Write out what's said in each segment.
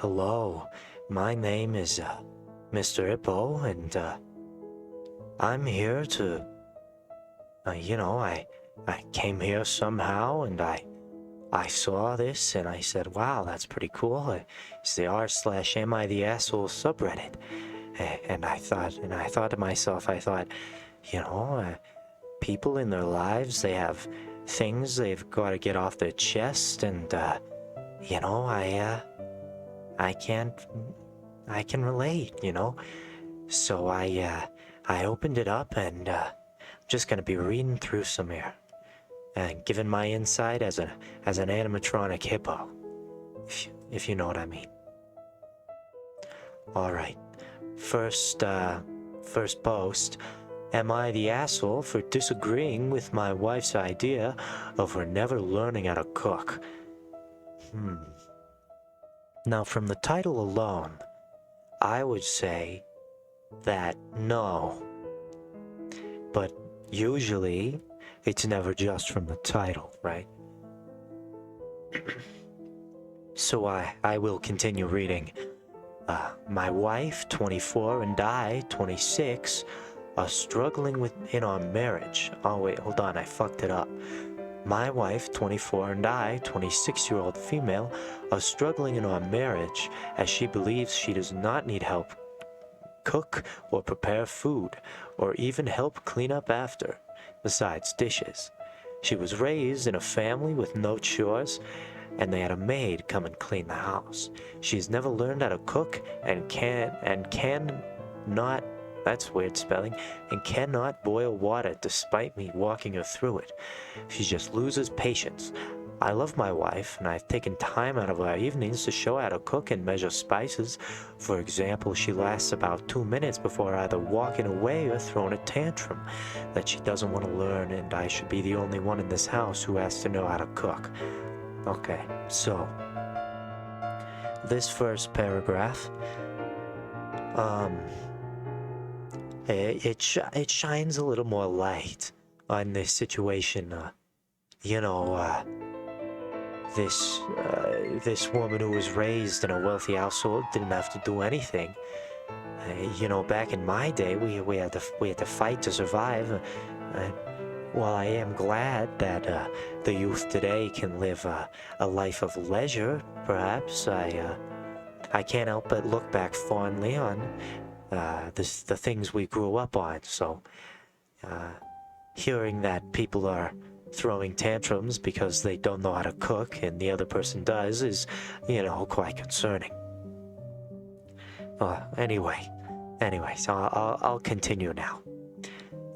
Hello, my name is Mr. Hippo, and I'm here to, I came here somehow, and I saw this, and I said, wow, that's pretty cool. It's the r/am I the asshole subreddit, and I thought to myself, people in their lives, they have things they've got to get off their chest, and I can relate. So I opened it up, and just gonna be reading through some here and giving my insight as an animatronic hippo, if you know what I mean. All right, first post. Am I the asshole for disagreeing with my wife's idea of her never learning how to cook? Now, from the title alone, I would say that no. But usually, it's never just from the title, right? So I will continue reading. My wife, 24, and I, 26, are struggling in our marriage. Oh wait, hold on, I fucked it up. My wife, 24, and I, 26-year-old female, are struggling in our marriage as she believes she does not need help cook or prepare food, or even help clean up after, besides dishes. She was raised in a family with no chores, and they had a maid come and clean the house. She's never learned how to cook and cannot, that's weird spelling, and cannot boil water despite me walking her through it. She just loses patience. I love my wife, and I've taken time out of our evenings to show her how to cook and measure spices. For example, she lasts about 2 minutes before either walking away or throwing a tantrum that she doesn't want to learn, and I should be the only one in this house who has to know how to cook. Okay, so this first paragraph, it shines a little more light on this situation. This woman who was raised in a wealthy household didn't have to do anything. Back in my day, we had to fight to survive. While I am glad that the youth today can live a life of leisure, perhaps I can't help but look back fondly on the things we grew up on. So, hearing that people are throwing tantrums because they don't know how to cook and the other person does is, quite concerning. Anyways, I'll continue now.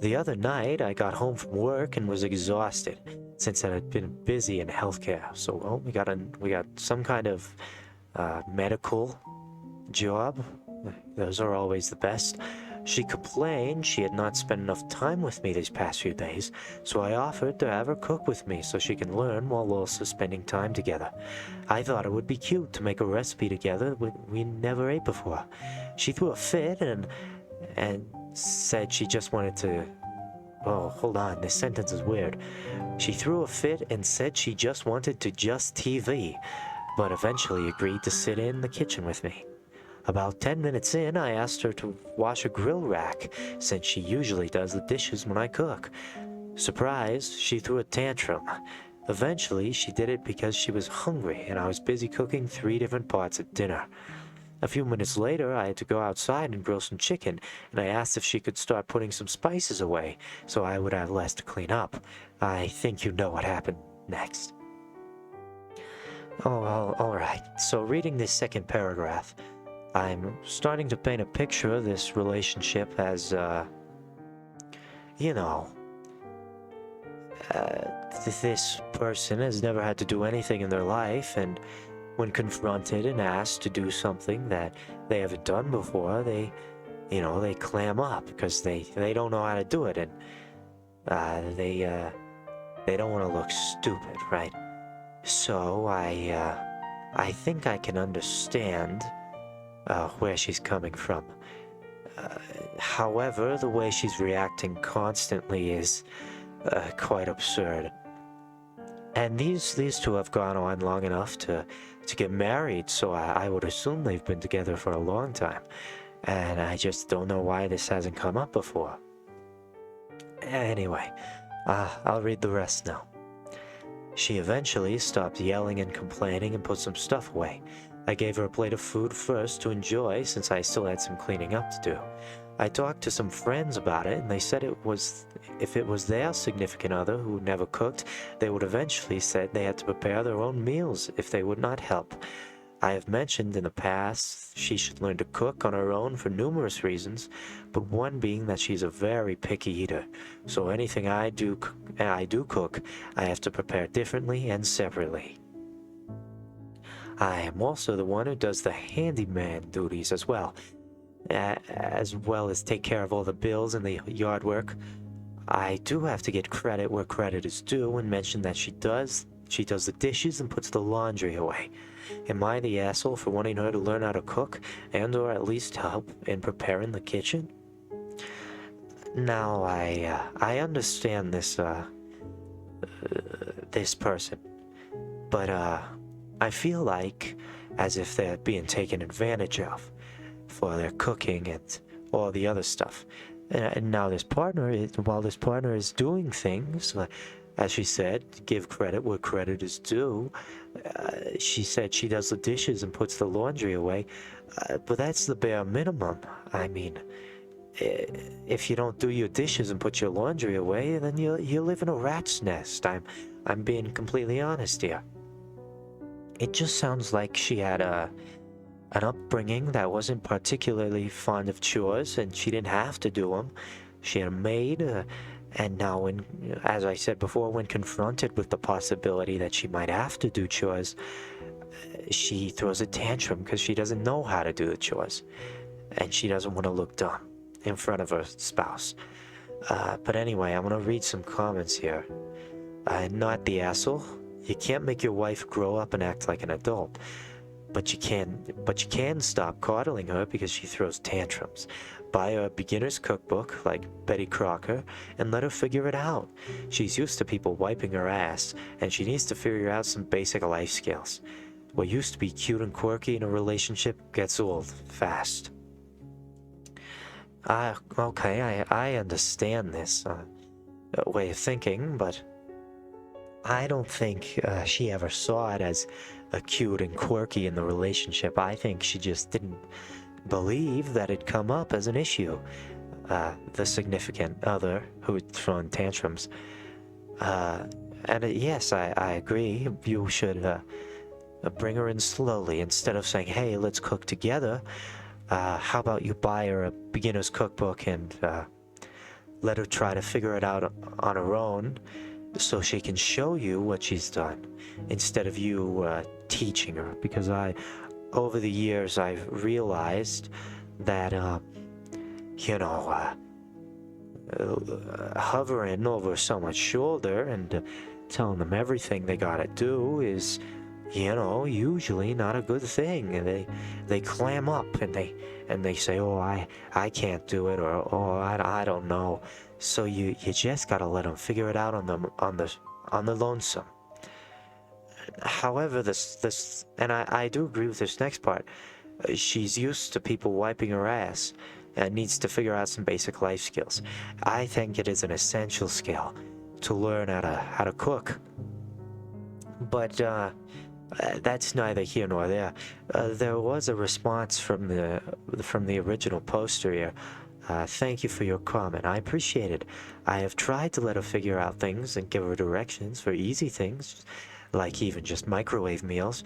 The other night, I got home from work and was exhausted since I had been busy in healthcare. So, well, we got some kind of medical job. Those are always the best. She complained she had not spent enough time with me these past few days, so I offered to have her cook with me so she can learn while also spending time together. I thought it would be cute to make a recipe together we never ate before. She threw a fit and said she just wanted to... Oh, hold on, this sentence is weird. She threw a fit and said she just wanted to just TV, but eventually agreed to sit in the kitchen with me. About 10 minutes in, I asked her to wash a grill rack, since she usually does the dishes when I cook. Surprised, she threw a tantrum. Eventually, she did it because she was hungry, and I was busy cooking 3 different pots of dinner. A few minutes later, I had to go outside and grill some chicken, and I asked if she could start putting some spices away, so I would have less to clean up. I think you know what happened next. Oh, well, alright. So reading this second paragraph, I'm starting to paint a picture of this relationship as, this person has never had to do anything in their life, and when confronted and asked to do something that they haven't done before, they clam up because they don't know how to do it, and they don't want to look stupid, right? So I think I can understand where she's coming from. However, the way she's reacting constantly is quite absurd. And these two have gone on long enough to get married, so I would assume they've been together for a long time. And I just don't know why this hasn't come up before. Anyway, I'll read the rest now. She eventually stopped yelling and complaining and put some stuff away. I gave her a plate of food first to enjoy since I still had some cleaning up to do. I talked to some friends about it and they said if it was their significant other who never cooked, they would eventually said they had to prepare their own meals if they would not help. I have mentioned in the past she should learn to cook on her own for numerous reasons, but one being that she's a very picky eater. So anything I do cook, I have to prepare differently and separately. I am also the one who does the handyman duties as well as take care of all the bills and the yard work. I do have to get credit where credit is due and mention that she does the dishes and puts the laundry away. Am I the asshole for wanting her to learn how to cook and or at least help in preparing the kitchen? Now I understand this person, but I feel like as if they're being taken advantage of for their cooking and all the other stuff. And now while this partner is doing things, as she said, give credit where credit is due. She said she does the dishes and puts the laundry away, but that's the bare minimum. I mean, if you don't do your dishes and put your laundry away, then you live in a rat's nest. I'm being completely honest here. It just sounds like she had an upbringing that wasn't particularly fond of chores, and she didn't have to do them. She had a maid, and now, as I said before, when confronted with the possibility that she might have to do chores, she throws a tantrum because she doesn't know how to do the chores, and she doesn't want to look dumb in front of her spouse. But anyway, I'm gonna read some comments here. Not the asshole. You can't make your wife grow up and act like an adult. But you can stop coddling her because she throws tantrums. Buy her a beginner's cookbook like Betty Crocker and let her figure it out. She's used to people wiping her ass, and she needs to figure out some basic life skills. What used to be cute and quirky in a relationship gets old fast. Okay, I understand this way of thinking, but I don't think she ever saw it as cute and quirky in the relationship. I think she just didn't believe that it'd come up as an issue. The significant other who had thrown tantrums. Yes, I agree. You should bring her in slowly instead of saying, hey, let's cook together. How about you buy her a beginner's cookbook and let her try to figure it out on her own so she can show you what she's done instead of you teaching her. Because over the years, I've realized that, hovering over someone's shoulder and telling them everything they gotta do is, usually not a good thing. And they clam up and they say, oh, I can't do it, or oh, I don't know. So you just gotta let them figure it out on the lonesome. However, this and I do agree with this next part. She's used to people wiping her ass and needs to figure out some basic life skills. I think it is an essential skill to learn how to cook. But that's neither here nor there. There was a response from the original poster here. Thank you for your comment. I appreciate it. I have tried to let her figure out things and give her directions for easy things, like even just microwave meals.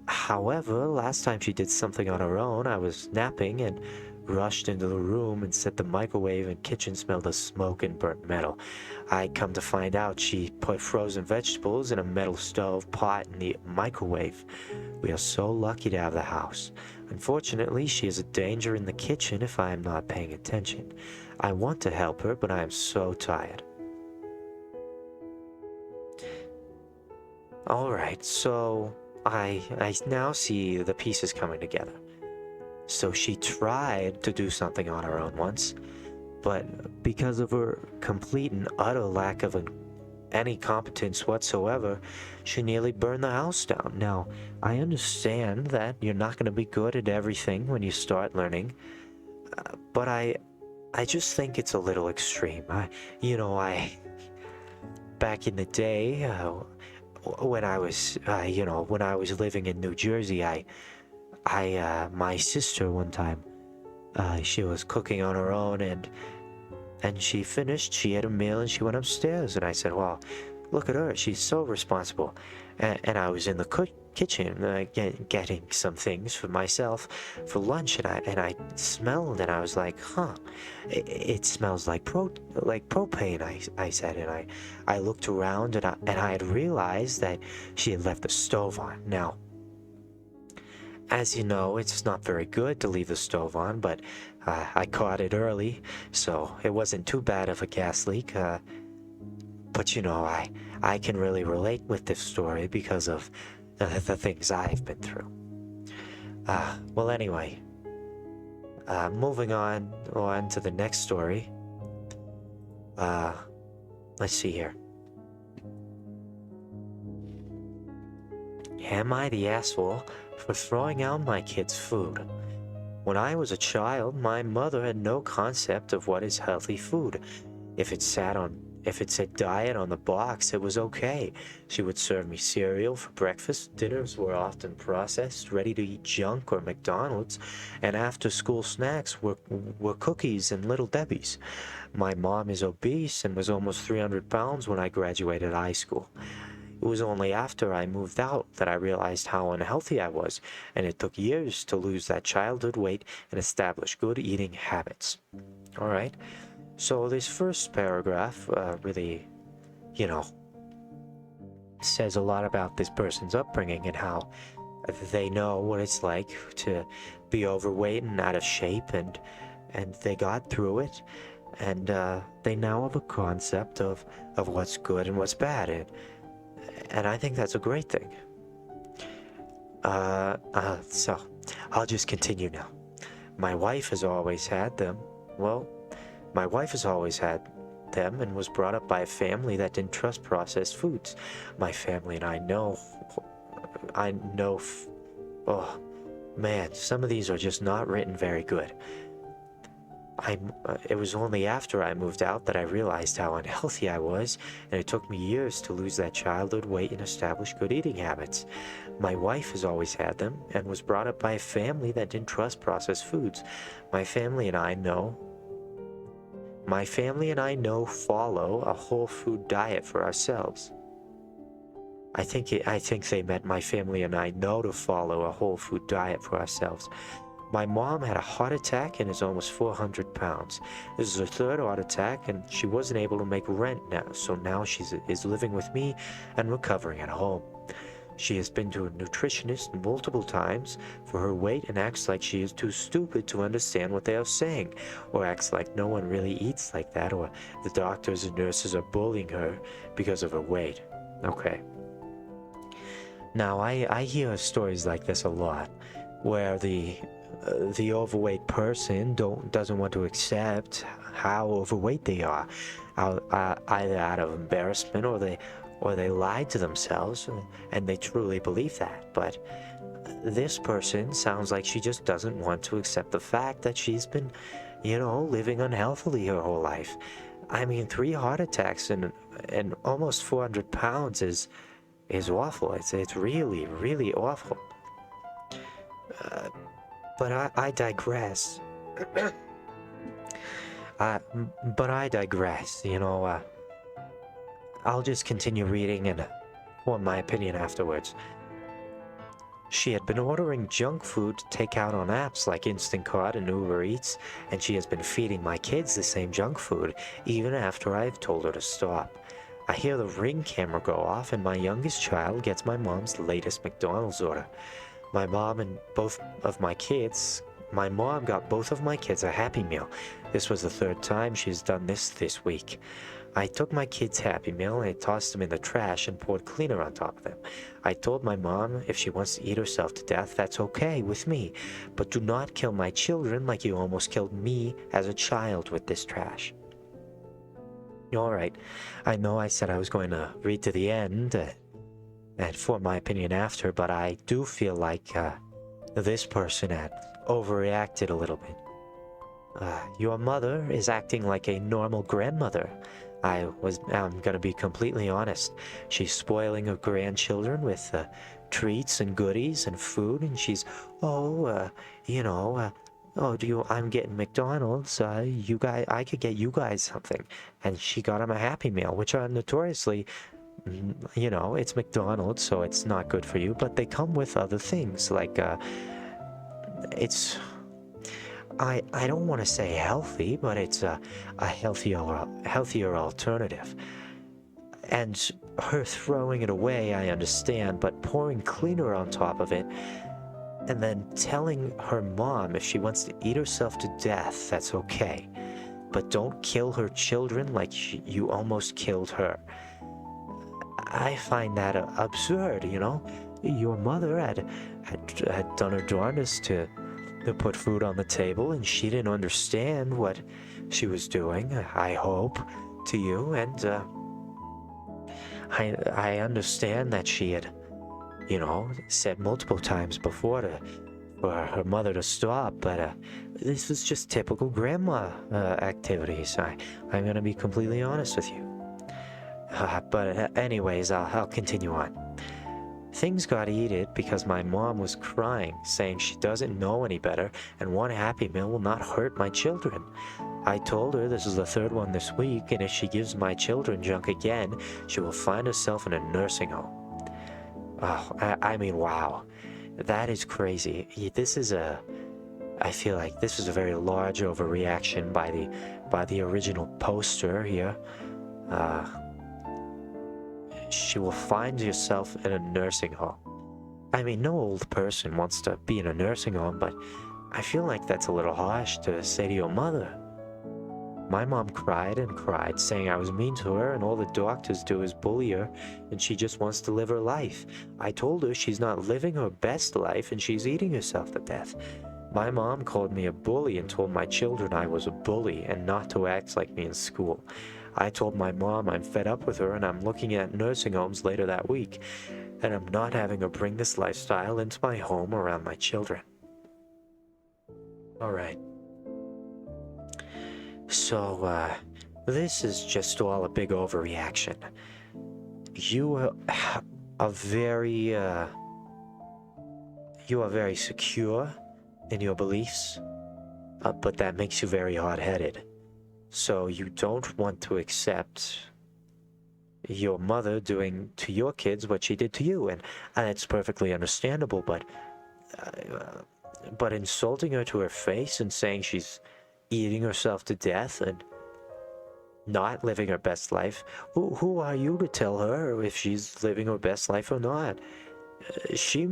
However, last time she did something on her own, I was napping and rushed into the room and said the microwave and kitchen smelled of smoke and burnt metal. I come to find out she put frozen vegetables in a metal stove pot in the microwave. We are so lucky to have the house. Unfortunately, she is a danger in the kitchen if I am not paying attention. I want to help her, but I am so tired. Alright, so I now see the pieces coming together. So she tried to do something on her own once, but because of her complete and utter lack of any competence whatsoever, she nearly burned the house down. Now, I understand that you're not going to be good at everything when you start learning, but I just think it's a little extreme. Back in the day, when I was, when I was living in New Jersey, my sister one time, she was cooking on her own, and she finished, she ate a meal, and she went upstairs, and I said, well, look at her, she's so responsible. And I was in the kitchen getting some things for myself for lunch, and I smelled, and I was like, it smells like propane, I said, and I looked around, and I had realized that she had left the stove on. Now, as you know, it's not very good to leave the stove on, but I caught it early, so it wasn't too bad of a gas leak. But I can really relate with this story because of the things I've been through. Well, anyway, moving on to the next story. Let's see here. Am I the asshole for throwing out my kids' food? When I was a child, my mother had no concept of what is healthy food. If it said diet on the box, it was okay. She would serve me cereal for breakfast. Dinners were often processed, ready-to-eat junk or McDonald's, and after-school snacks were cookies and Little Debbie's. My mom is obese and was almost 300 pounds when I graduated high school. It was only after I moved out that I realized how unhealthy I was, and it took years to lose that childhood weight and establish good eating habits. All right. So this first paragraph really, says a lot about this person's upbringing and how they know what it's like to be overweight and out of shape, and they got through it, and they now have a concept of what's good and what's bad, and I think that's a great thing. So I'll just continue now. My wife has always had them. Well, my wife has always had them and was brought up by a family that didn't trust processed foods. My family and oh man, some of these are just not written very good. It was only after I moved out that I realized how unhealthy I was, and it took me years to lose that childhood weight and establish good eating habits. My wife has always had them and was brought up by a family that didn't trust processed foods. My family and I know follow a whole food diet for ourselves. I think they meant my family and I know to follow a whole food diet for ourselves. My mom had a heart attack and is almost 400 pounds. This is her third heart attack, and she wasn't able to make rent now, so now she is living with me and recovering at home. She has been to a nutritionist multiple times for her weight and acts like she is too stupid to understand what they are saying, or acts like no one really eats like that, or the doctors and nurses are bullying her because of her weight. Okay. Now, I hear stories like this a lot, where the overweight person doesn't want to accept how overweight they are, either out of embarrassment or they lied to themselves and they truly believe that. But this person sounds like she just doesn't want to accept the fact that she's been, living unhealthily her whole life. I mean, 3 heart attacks and almost 400 pounds is awful. It's really, really awful. But I digress. I'll just continue reading and form my opinion afterwards. She had been ordering junk food to take out on apps like Instacart and Uber Eats, and she has been feeding my kids the same junk food, even after I've told her to stop. I hear the Ring camera go off, and my youngest child gets my mom's latest McDonald's order. My mom got both of my kids a Happy Meal. This was the 3rd time she's done this week. I took my kids' Happy Meal and I tossed them in the trash and poured cleaner on top of them. I told my mom if she wants to eat herself to death, that's okay with me, but do not kill my children like you almost killed me as a child with this trash. All right. I know I said I was going to read to the end and form my opinion after, but I do feel like this person had overreacted a little bit. Your mother is acting like a normal grandmother. I'm gonna be completely honest. She's spoiling her grandchildren with treats and goodies and food, and she's, I'm getting McDonald's. I could get you guys something. And she got him a Happy Meal, which are notoriously, it's McDonald's, so it's not good for you, but they come with other things, like, it's, I don't want to say healthy, but it's a healthier alternative. And her throwing it away, I understand, but pouring cleaner on top of it, and then telling her mom if she wants to eat herself to death, that's okay. But don't kill her children like you almost killed her. I find that absurd, Your mother had done her darndest to put food on the table, and she didn't understand what she was doing, I hope, to you, and I understand that she had, said multiple times before for her mother to stop, but this was just typical grandma activities. I'm gonna be completely honest with you. But anyways, I'll continue on. Things got heated because my mom was crying, saying she doesn't know any better and one Happy Meal will not hurt my children. I told her this is the third one this week, and if she gives my children junk again, she will find herself in a nursing home. Oh, I mean, wow. That is crazy. I feel like this is a very large overreaction by the original poster here. She will find herself in a nursing home. I mean, no old person wants to be in a nursing home, but I feel like that's a little harsh to say to your mother. My mom cried and cried, saying I was mean to her and all the doctors do is bully her and she just wants to live her life. I told her she's not living her best life and she's eating herself to death. My mom called me a bully and told my children I was a bully and not to act like me in school. I told my mom I'm fed up with her and I'm looking at nursing homes later that week, and I'm not having her bring this lifestyle into my home around my children. Alright. So, this is just all a big overreaction. You are very secure in your beliefs, but that makes you very hard-headed. So you don't want to accept your mother doing to your kids what she did to you, and it's perfectly understandable, but insulting her to her face and saying she's eating herself to death and not living her best life, who are you to tell her if she's living her best life or not? She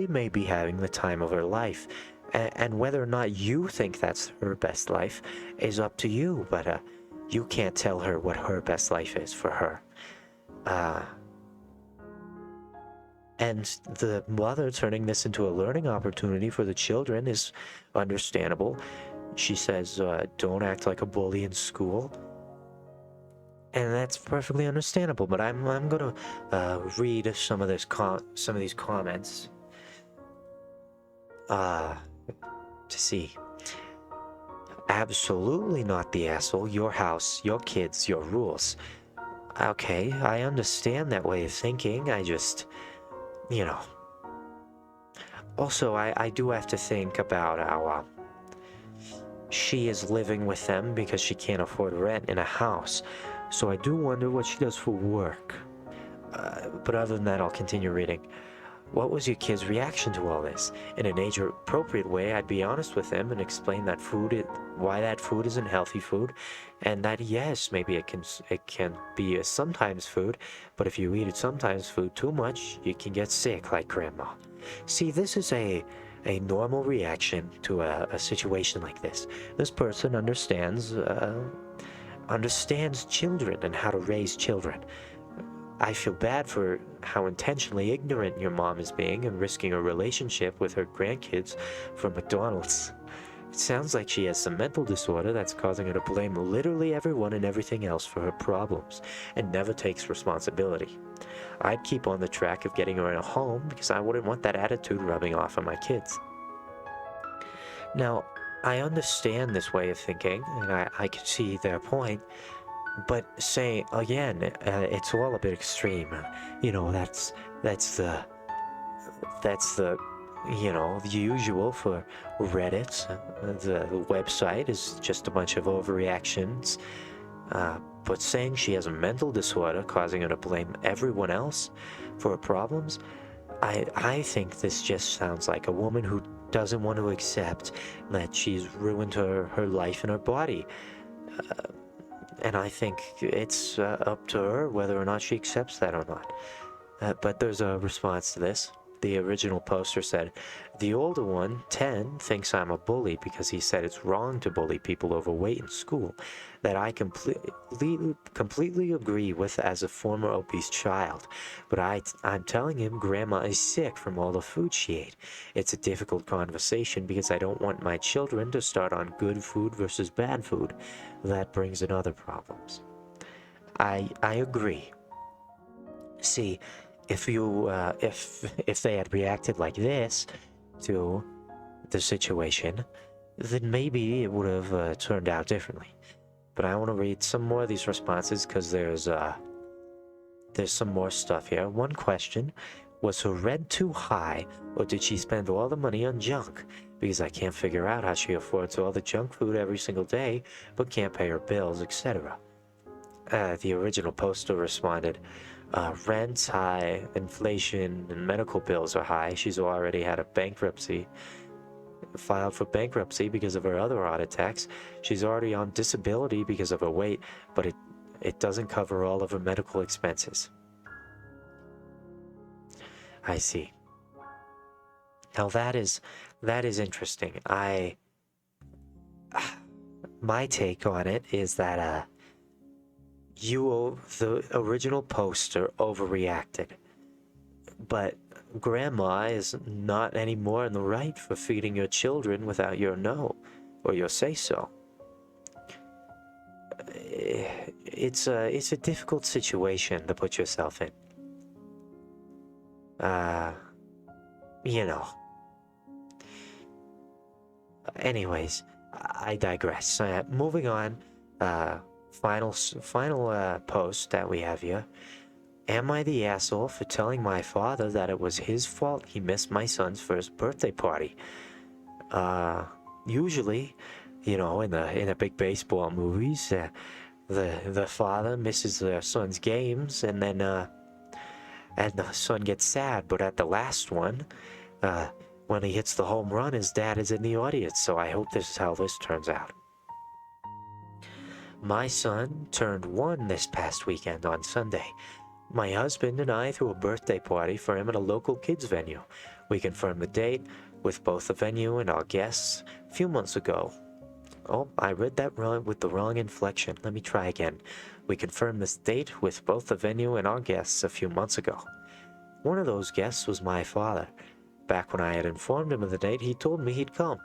may be having the time of her life, and whether or not you think that's her best life is up to you, but you can't tell her what her best life is for her. And the mother turning this into a learning opportunity for the children is understandable. She says, don't act like a bully in school. And that's perfectly understandable, but I'm gonna read some of these comments to see. Absolutely not the asshole. Your house, your kids, your rules. Okay, I understand that way of thinking. I just, Also, I do have to think about how she is living with them because she can't afford rent in a house. So I do wonder what she does for work. But other than that, I'll continue reading. What was your kid's reaction to all this? In an age-appropriate way, I'd be honest with them and explain that why that food isn't healthy food, and that yes, maybe it can be a sometimes food, but if you eat it sometimes food too much, you can get sick like grandma. See, this is a normal reaction to a situation like this. This person understands children and how to raise children. I feel bad for how intentionally ignorant your mom is being and risking a relationship with her grandkids for McDonald's. It sounds like she has some mental disorder that's causing her to blame literally everyone and everything else for her problems, and never takes responsibility. I'd keep on the track of getting her in a home because I wouldn't want that attitude rubbing off on my kids. Now, I understand this way of thinking, and I can see their point, but say again, it's all a bit extreme. You know, that's the the usual for Reddit. The website is just a bunch of overreactions. But saying she has a mental disorder causing her to blame everyone else for her problems, I think this just sounds like a woman who doesn't want to accept that she's ruined her life and her body. And I think it's up to her whether or not she accepts that or not. But there's a response to this. The original poster said, "The older one, 10, thinks I'm a bully because he said it's wrong to bully people overweight in school, that I completely agree with as a former obese child. But I'm telling him Grandma is sick from all the food she ate. It's a difficult conversation because I don't want my children to start on good food versus bad food. That brings in other problems." I agree. See, if they had reacted like this to the situation, then maybe it would have turned out differently. But I want to read some more of these responses because there's some more stuff here. One question: was her rent too high, or did she spend all the money on junk? Because I can't figure out how she affords all the junk food every single day, but can't pay her bills, etc. The original poster responded, rent's high, inflation, and medical bills are high. She's already had a filed for bankruptcy because of her other heart attacks. She's already on disability because of her weight, but it doesn't cover all of her medical expenses. I see. Now that is interesting. My take on it is that the original poster overreacted, but Grandma is not any more in the right for feeding your children without your no or your say so. It's a difficult situation to put yourself in. Anyways, I digress. Moving on. Final post that we have here. Am I the asshole for telling my father that it was his fault he missed my son's first birthday party? Usually, in the big baseball movies, the father misses their son's games, and then and the son gets sad. But at the last one, when he hits the home run, his dad is in the audience. So I hope this is how this turns out. My son turned 1 this past weekend on Sunday. My husband and I threw a birthday party for him at a local kids venue. We confirmed the date with both the venue and our guests a few months ago. Oh, I read that wrong with the wrong inflection. Let me try again. We confirmed this date with both the venue and our guests a few months ago. One of those guests was my father. Back when I had informed him of the date, he told me he'd come.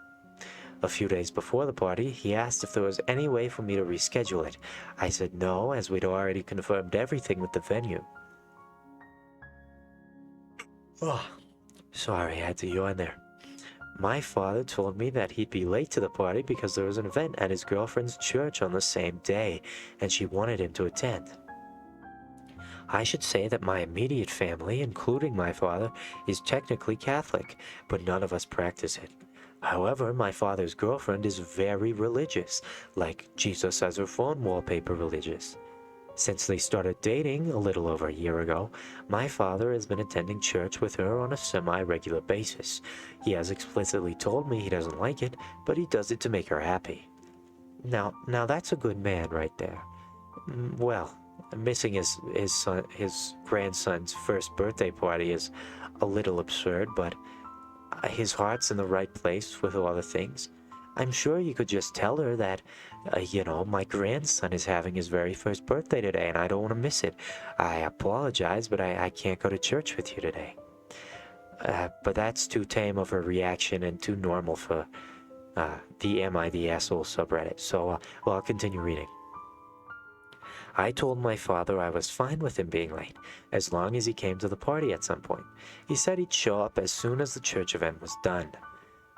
A few days before the party, he asked if there was any way for me to reschedule it. I said no, as we'd already confirmed everything with the venue. Oh, sorry, I had to yawn there. My father told me that he'd be late to the party because there was an event at his girlfriend's church on the same day, and she wanted him to attend. I should say that my immediate family, including my father, is technically Catholic, but none of us practice it. However, my father's girlfriend is very religious, like Jesus as her phone wallpaper religious. Since they started dating a little over a year ago, my father has been attending church with her on a semi-regular basis. He has explicitly told me he doesn't like it, but he does it to make her happy. Now that's a good man right there. Well, missing his grandson's first birthday party is a little absurd, but his heart's in the right place with all the things. I'm sure you could just tell her that, my grandson is having his very first birthday today and I don't want to miss it. I apologize, but I can't go to church with you today. But that's too tame of a reaction and too normal for the Am I the Asshole subreddit. So, well, I'll continue reading. I told my father I was fine with him being late, as long as he came to the party at some point. He said he'd show up as soon as the church event was done.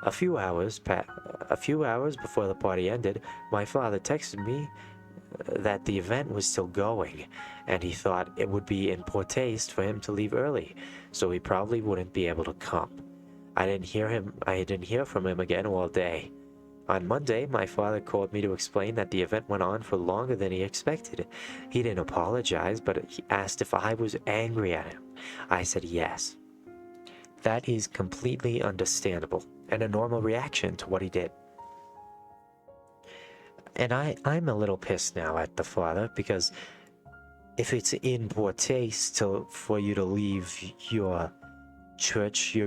A few hours before the party ended, my father texted me that the event was still going, and he thought it would be in poor taste for him to leave early, so he probably wouldn't be able to come. I didn't hear from him again all day. On Monday, my father called me to explain that the event went on for longer than he expected. He didn't apologize, but he asked if I was angry at him. I said yes. That is completely understandable and a normal reaction to what he did. And I'm a little pissed now at the father, because if it's in poor taste for you to leave your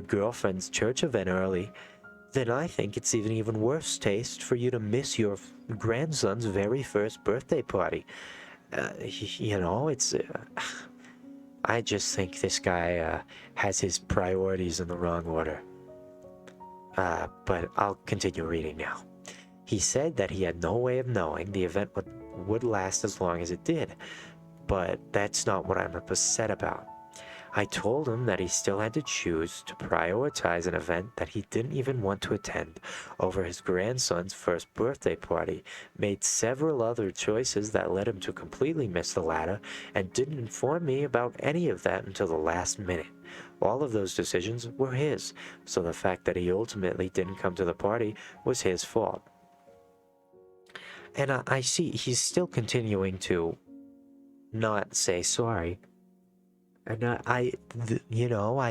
girlfriend's church event early, then I think it's even worse taste for you to miss your grandson's very first birthday party. I just think this guy has his priorities in the wrong order. But I'll continue reading now. He said that he had no way of knowing the event would last as long as it did, but that's not what I'm upset about. I told him that he still had to choose to prioritize an event that he didn't even want to attend over his grandson's first birthday party, made several other choices that led him to completely miss the latter, and didn't inform me about any of that until the last minute. All of those decisions were his, so the fact that he ultimately didn't come to the party was his fault. And I see he's still continuing to not say sorry. And I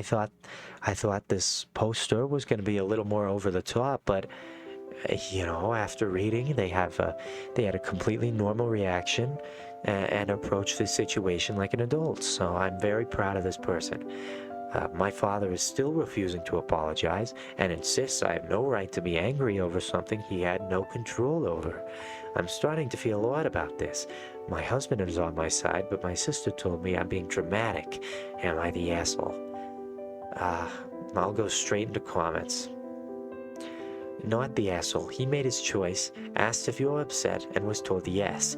thought this poster was going to be a little more over the top, but after reading, they had a completely normal reaction and approached the situation like an adult. So I'm very proud of this person. My father is still refusing to apologize and insists I have no right to be angry over something he had no control over. I'm starting to feel odd about this. My husband is on my side, but my sister told me I'm being dramatic. Am I the asshole? I'll go straight into comments. Not the asshole. He made his choice, asked if you were upset, and was told yes.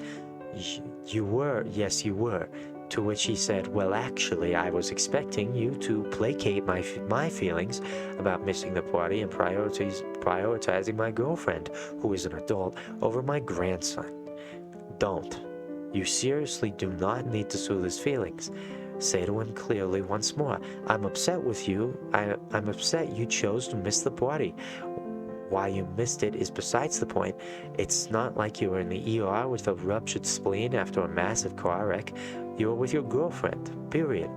You were. Yes, you were. To which he said, well, actually, I was expecting you to placate my feelings about missing the party and prioritizing my girlfriend, who is an adult, over my grandson. Don't. You seriously do not need to soothe his feelings. Say to him clearly once more, I'm upset with you. I'm upset you chose to miss the party. Why you missed it is besides the point. It's not like you were in the ER with a ruptured spleen after a massive car wreck. You were with your girlfriend, period.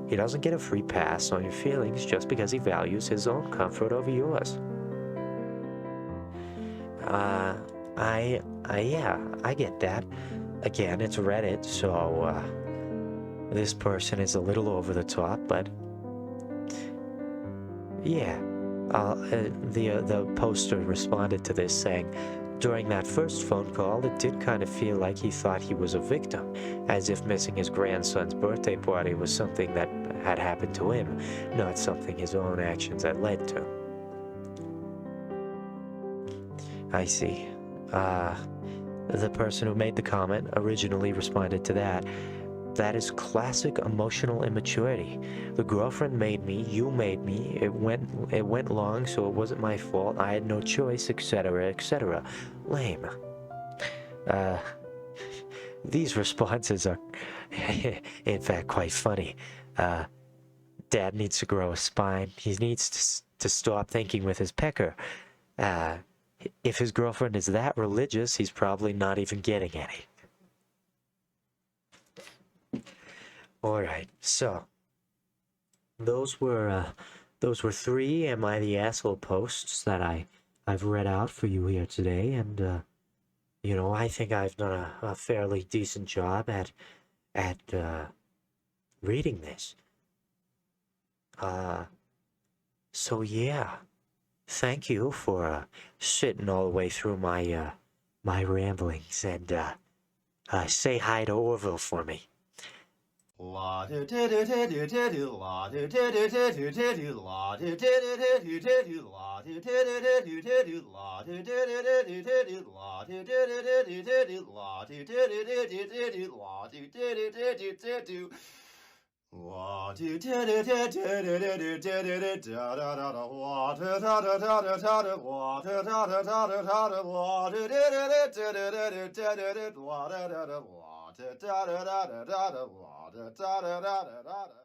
He doesn't get a free pass on your feelings just because he values his own comfort over yours. Yeah, I get that. Again, it's Reddit, so, this person is a little over the top, but yeah. The poster responded to this saying, during that first phone call, it did kind of feel like he thought he was a victim, as if missing his grandson's birthday party was something that had happened to him, not something his own actions had led to. I see. The person who made the comment originally responded to that. That is classic emotional immaturity. The girlfriend made me, you made me, it went long, so it wasn't my fault, I had no choice, etc., etc. Lame. These responses are, in fact, quite funny. Dad needs to grow a spine. He needs to stop thinking with his pecker. If his girlfriend is that religious, he's probably not even getting any. Alright, so those were 3 Am I the Asshole posts that I've read out for you here today, and I think I've done a fairly decent job at reading this. So yeah, thank you for sitting all the way through my my ramblings, and say hi to Orville for me. La do do do do do do do la do do do do do do do la do do do do do do do la do do do do do do do la do do do do do do do la do do do do do do do la do do do do do do do la do do do do do do do la do do do do do do do do do da da da da la da da da da da da da la da da da da da da da la do do do do do do do do do la da da da la da da da da da da da la da da da da da da